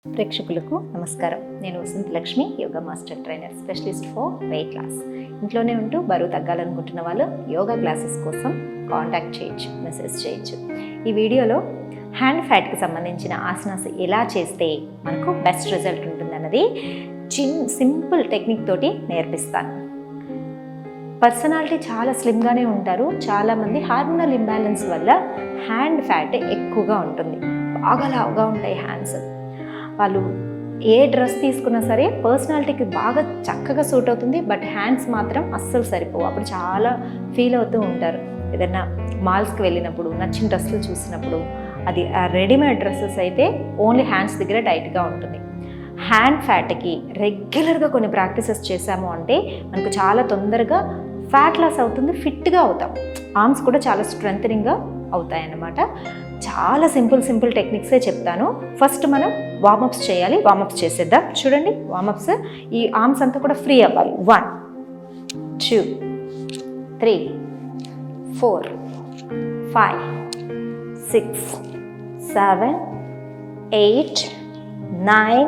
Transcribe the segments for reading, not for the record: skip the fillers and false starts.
ప్రేక్షకులకు నమస్కారం. నేను Vasantha Lakshmi, yoga master trainer, specialist for weight loss. ఇంట్లోనే ఉంటూ బరువు తగ్గాలనుకుంటున్న వాళ్ళు యోగా క్లాసెస్ కోసం కాంటాక్ట్ చేయొచ్చు, మెసేజ్ చేయొచ్చు. ఈ వీడియోలో హ్యాండ్ ఫ్యాట్కి సంబంధించిన ఆసనాస్ ఎలా చేస్తే మనకు బెస్ట్ రిజల్ట్ ఉంటుందన్నది సింపుల్ టెక్నిక్ తోటి నేర్పిస్తాను. పర్సనాలిటీ చాలా స్లిమ్గానే ఉంటారు. చాలామంది హార్మోనల్ ఇంబ్యాలెన్స్ వల్ల హ్యాండ్ ఫ్యాట్ ఎక్కువగా ఉంటుంది, బాగా లావుగా ఉంటాయి హ్యాండ్స్. వాళ్ళు ఏ డ్రెస్ తీసుకున్నా సరే పర్సనాలిటీకి బాగా చక్కగా సూట్ అవుతుంది, బట్ హ్యాండ్స్ మాత్రం అస్సలు సరిపోవు. అప్పుడు చాలా ఫీల్ అవుతూ ఉంటారు. ఏదైనా మాల్స్కి వెళ్ళినప్పుడు నచ్చిన డ్రెస్సులు చూసినప్పుడు, అది రెడీమేడ్ డ్రెస్సెస్ అయితే ఓన్లీ హ్యాండ్స్ దగ్గర టైట్గా ఉంటుంది. హ్యాండ్ ఫ్యాట్కి రెగ్యులర్గా కొన్ని ప్రాక్టీసెస్ చేసాము అంటే మనకు చాలా తొందరగా ఫ్యాట్ లాస్ అవుతుంది, ఫిట్గా అవుతాం. ఆర్మ్స్ కూడా చాలా స్ట్రెంథనింగ్గా అవుతాయి అన్నమాట. చాలా సింపుల్ టెక్నిక్సే చెప్తాను. ఫస్ట్ మనం వార్మప్స్ చేయాలి. వార్మప్స్ చేసేద్దాం. చూడండి, వార్మప్స్ ఈ ఆర్మ్స్ అంతా కూడా ఫ్రీ అవ్వాలి. 1 2 3 4 5 6 7 8 9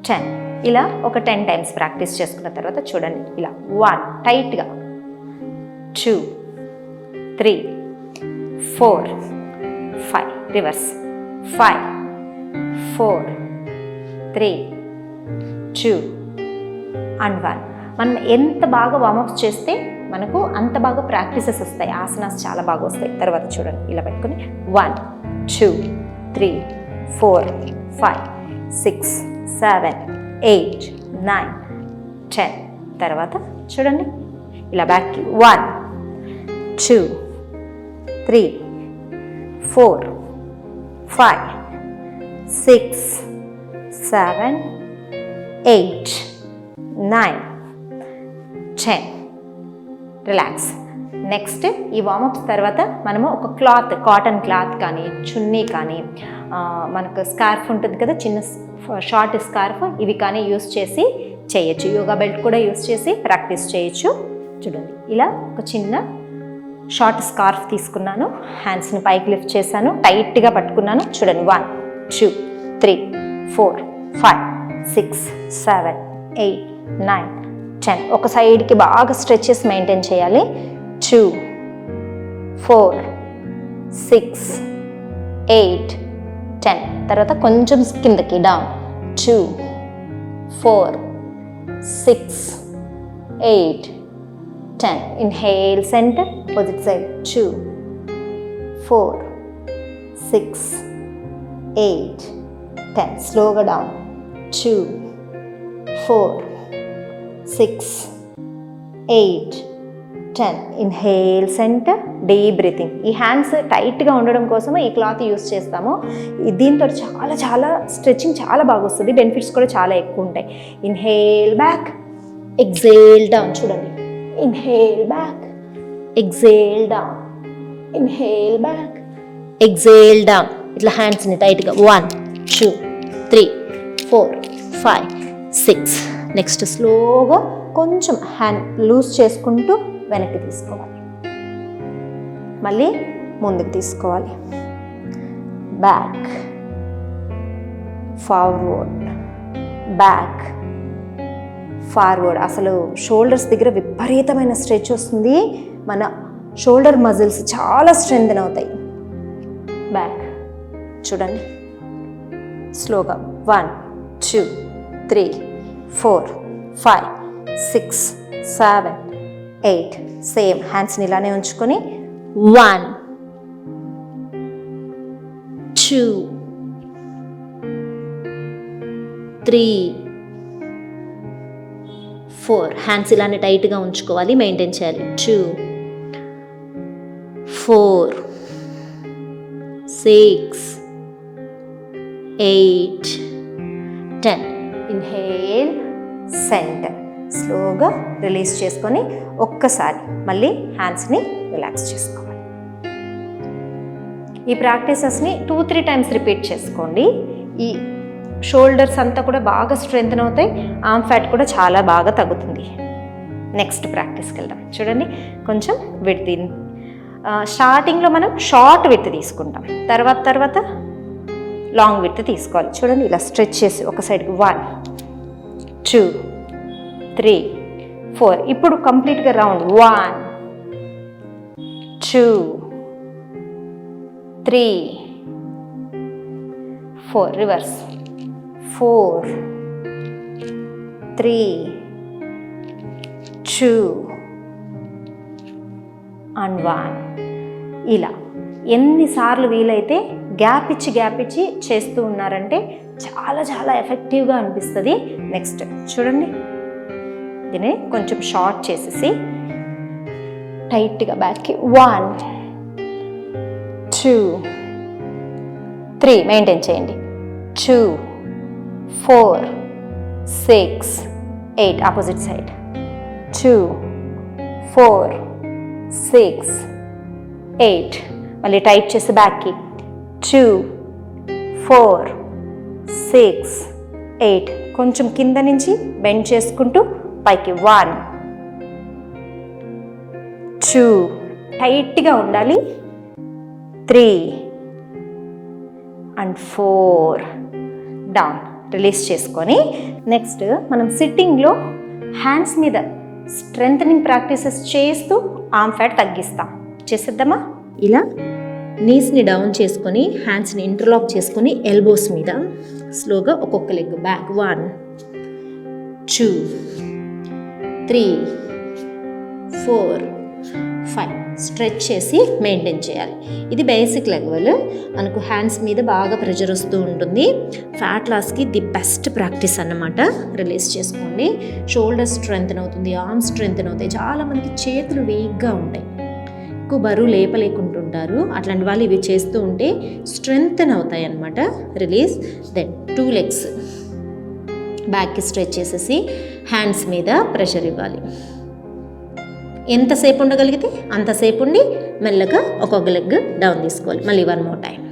10 ఇలా ఒక 10 టైమ్స్ ప్రాక్టీస్ చేసుకున్న తర్వాత చూడండి, ఇలా 1 టైట్గా, 2 3 4 5 రివర్స్, 5 4 3 2 and 1. మనం ఎంత బాగా వార్మప్స్ చేస్తే మనకు అంత బాగా ప్రాక్టీసెస్ వస్తాయి, ఆసనాస్ చాలా బాగా వస్తాయి. తర్వాత చూడండి, ఇలా పెట్టుకుని 1 2 3 4 5 6 7 8 9 10. తర్వాత చూడండి, ఇలా బ్యాక్కి 1 2 3 4 5 6 7 8 9 10. రిలాక్స్. నెక్స్ట్ ఈ వార్మప్స్ తర్వాత మనము ఒక క్లాత్, కాటన్ క్లాత్ కానీ చున్నీ కానీ మనకు స్కార్ఫ్ ఉంటుంది కదా, చిన్న షార్ట్ స్కార్ఫ్, ఇవి కానీ యూస్ చేసి చేయొచ్చు. యోగా బెల్ట్ కూడా యూస్ చేసి ప్రాక్టీస్ చేయొచ్చు. చూడండి, ఇలా ఒక చిన్న షార్ట్ స్కార్ఫ్ తీసుకున్నాను, హ్యాండ్స్ని పైకి లిఫ్ట్ చేశాను, టైట్గా పట్టుకున్నాను. చూడండి, 1 2 3 4 5 6 7 8 9 10. ఒక సైడ్కి బాగా స్ట్రెచెస్ మెయింటైన్ చేయాలి. 2 4 6 8 10. తర్వాత కొంచెం కిందకి down, 2 4 6 8 10. Inhale, center, opposite side, 2 4 6 8 10. Slow down, 2 4 6 8 10. Inhale, center, deep breathing. ఈ హ్యాండ్స్ టైట్గా ఉండడం కోసం ఈ క్లాత్ యూస్ చేస్తాము. దీంతో చాలా స్ట్రెచ్చింగ్ చాలా బాగా వస్తుంది, బెనిఫిట్స్ కూడా చాలా ఎక్కువ ఉంటాయి. Inhale back, exhale down. చూడండి, inhale back, exhale down, inhale back, exhale down. ఇట్లా హ్యాండ్స్ని టైట్గా 1 2 3 4 5 6. నెక్స్ట్ స్లోగా కొంచెం హ్యాండ్ లూజ్ చేసుకుంటూ వెనక్కి తీసుకోవాలి, మళ్ళీ ముందుకు తీసుకోవాలి. Back, forward, back, forward. అసలు షోల్డర్స్ దగ్గర విపరీతమైన స్ట్రెచ్ వస్తుంది, మన షోల్డర్ మజిల్స్ చాలా స్ట్రెంథెన్ అవుతాయి. బ్యాక్ చూడండి, స్లోగా 1 2 3 4 5 6 7 8. సేమ్ హ్యాండ్స్ని ఇలానే ఉంచుకొని 1 2 3 4. హ్యాండ్స్ ఇలానే టైట్గా ఉంచుకోవాలి, మెయింటైన్ చేయాలి. 2 4 6 8 10. ఇన్హేల్, సెంటర్, స్లోగా రిలీజ్ చేసుకొని ఒక్కసారి మళ్ళీ హ్యాండ్స్ని రిలాక్స్ చేసుకోవాలి. ఈ ప్రాక్టీసెస్ని 2-3 టైమ్స్ రిపీట్ చేసుకోండి. ఈ షోల్డర్స్ అంతా కూడా బాగా స్ట్రెంథెన్ అవుతాయి, ఆర్మ్ ఫ్యాట్ కూడా చాలా బాగా తగ్గుతుంది. నెక్స్ట్ ప్రాక్టీస్కి వెళ్దాం. చూడండి, కొంచెం విడ్త్ స్టార్టింగ్లో మనం షార్ట్ విడ్త్ తీసుకుంటాం, తర్వాత లాంగ్ విడ్త్ తీసుకోవాలి. చూడండి ఇలా స్ట్రెచ్ చేసి ఒక సైడ్కి 1 2 3 4. ఇప్పుడు కంప్లీట్గా రౌండ్ 1 2 3 4. Reverse 4 3 2 and 1. ఇలా ఎన్నిసార్లు వీలైతే గ్యాప్ ఇచ్చి చేస్తూ ఉన్నారంటే చాలా ఎఫెక్టివ్గా అనిపిస్తుంది. నెక్స్ట్ చూడండి, దీన్ని కొంచెం షార్ట్ చేసేసి టైట్గా బ్యాక్కి 1 2 3 మెయింటైన్ చేయండి. 2 4 6 8 ఆపోజిట్ సైడ్ 2 4 6 8. మళ్ళీ టైట్ చేసి బ్యాక్కి 2 4 6 8. కొంచెం కింద నుంచి బెండ్ చేసుకుంటూ పైకి 1 2 టైట్గా ఉండాలి 3 and 4 డౌన్. రిలీజ్ చేసుకొని నెక్స్ట్ మనం సిట్టింగ్లో హ్యాండ్స్ మీద స్ట్రెంథనింగ్ ప్రాక్టీసెస్ చేస్తూ ఆర్మ్ ఫ్యాట్ తగ్గిస్తాం. చేసేద్దామా? ఇలా నీస్ని డౌన్ చేసుకొని హ్యాండ్స్ని ఇంటర్లాక్ చేసుకొని ఎల్బోస్ మీద స్లోగా ఒక్కొక్క లెగ్ బ్యాక్ 1 2 3 4 5. స్ట్రెచ్ చేసి మెయింటైన్ చేయాలి. ఇది బేసిక్ లెవెల్. మనకు హ్యాండ్స్ మీద బాగా ప్రెషర్ వస్తూ ఉంటుంది. ఫ్యాట్ లాస్కి ది బెస్ట్ ప్రాక్టీస్ అన్నమాట. రిలీజ్ చేసుకోండి. షోల్డర్ స్ట్రెంగ్త్ అవుతుంది, ఆర్మ్ స్ట్రెంగ్త్ అవుతాయి. చాలామందికి చేతులు వీక్గా ఉంటాయి, ఎక్కువ బరువు లేపలేకుంటుంటారు. అట్లాంటి వాళ్ళు ఇవి చేస్తూ ఉంటే స్ట్రెంగ్త్ అవుతాయి అన్నమాట. రిలీజ్. దెన్ 2 legs బ్యాక్కి స్ట్రెచ్ చేసేసి హ్యాండ్స్ మీద ప్రెషర్ ఇవ్వాలి. ఎంతసేపు ఉండగలిగితే అంతసేపు ఉండి మెల్లగా ఒక్కొక్క లెగ్ డౌన్ తీసుకోవాలి. మళ్ళీ 1 more time.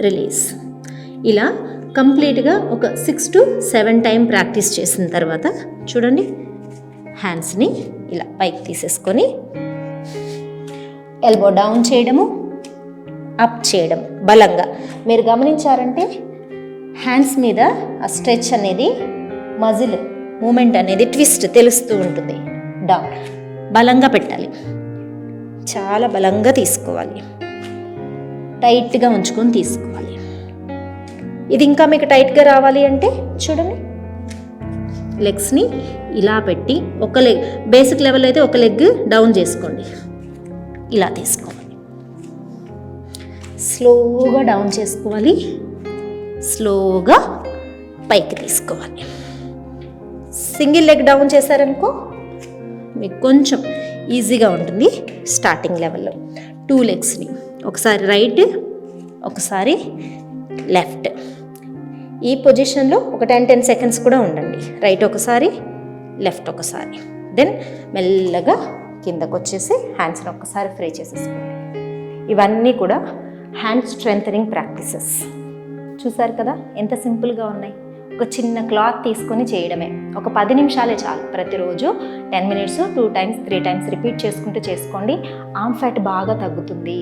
రిలీజ్. ఇలా కంప్లీట్గా ఒక 6 to 7 టైం ప్రాక్టీస్ చేసిన తర్వాత చూడండి, హ్యాండ్స్ని ఇలా పైకి తీసేసుకొని ఎల్బో డౌన్ చేయడము, అప్ చేయడం బలంగా. మీరు గమనించారంటే హ్యాండ్స్ మీద ఆ స్ట్రెచ్ అనేది, మజిల్ మూమెంట్ అనేది, ట్విస్ట్ తెలుస్తూ ఉంటుంది. డౌన్ బలంగా పెట్టాలి, చాలా బలంగా తీసుకోవాలి, టైట్గా ఉంచుకొని తీసుకోవాలి. ఇది ఇంకా మీకు టైట్గా రావాలి అంటే చూడండి, లెగ్స్ని ఇలా పెట్టి ఒక లెగ్ బేసిక్ లెవెల్ అయితే ఒక లెగ్ డౌన్ చేసుకోండి, ఇలా తీసుకోవాలి. స్లోగా డౌన్ చేసుకోవాలి, స్లోగా పైకి తీసుకోవాలి. సింగిల్ లెగ్ డౌన్ చేశారనుకో మీకు కొంచెం ఈజీగా ఉంటుంది. స్టార్టింగ్ లెవెల్లో 2 legsని ఒకసారి రైట్, ఒకసారి లెఫ్ట్. ఈ పొజిషన్లో ఒక 10 seconds కూడా ఉండండి. రైట్ ఒకసారి, లెఫ్ట్ ఒకసారి. దెన్ మెల్లగా కిందకు వచ్చేసి హ్యాండ్స్ని ఒక్కసారి ఫ్రీ చేసేసుకోండి. ఇవన్నీ కూడా హ్యాండ్ స్ట్రెంథనింగ్ ప్రాక్టీసెస్. చూసారు కదా ఎంత సింపుల్గా ఉన్నాయి. ఒక చిన్న క్లాత్ తీసుకొని చేయడమే. ఒక 10 నిమిషాలే చాలు. ప్రతిరోజు 10 minutes 2 times 3 times రిపీట్ చేసుకుంటూ చేసుకోండి. ఆర్మ్ ఫ్యాట్ బాగా తగ్గుతుంది,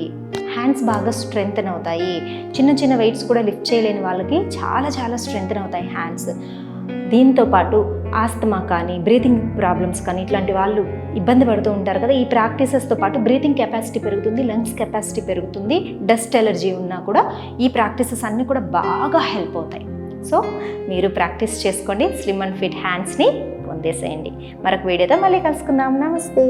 హ్యాండ్స్ బాగా స్ట్రెంగ్తన్ అవుతాయి. చిన్న చిన్న వెయిట్స్ కూడా లిఫ్ట్ చేయలేని వాళ్ళకి చాలా స్ట్రెంగ్తన్ అవుతాయి హ్యాండ్స్. దీంతోపాటు ఆస్తమా కానీ, బ్రీతింగ్ ప్రాబ్లమ్స్ కానీ, ఇట్లాంటి వాళ్ళు ఇబ్బంది పడుతూ ఉంటారు కదా. ఈ ప్రాక్టీసెస్తో పాటు బ్రీతింగ్ కెపాసిటీ పెరుగుతుంది, లంగ్స్ కెపాసిటీ పెరుగుతుంది. డస్ట్ ఎలర్జీ ఉన్నా కూడా ఈ ప్రాక్టీసెస్ అన్నీ కూడా బాగా హెల్ప్ అవుతాయి. సో మీరు ప్రాక్టీస్ చేసుకోండి, స్లిమ్ అండ్ ఫిట్ హ్యాండ్స్ని పొందేసేయండి. మరొక వీడియోతో మళ్ళీ కలుసుకుందాం. నమస్తే.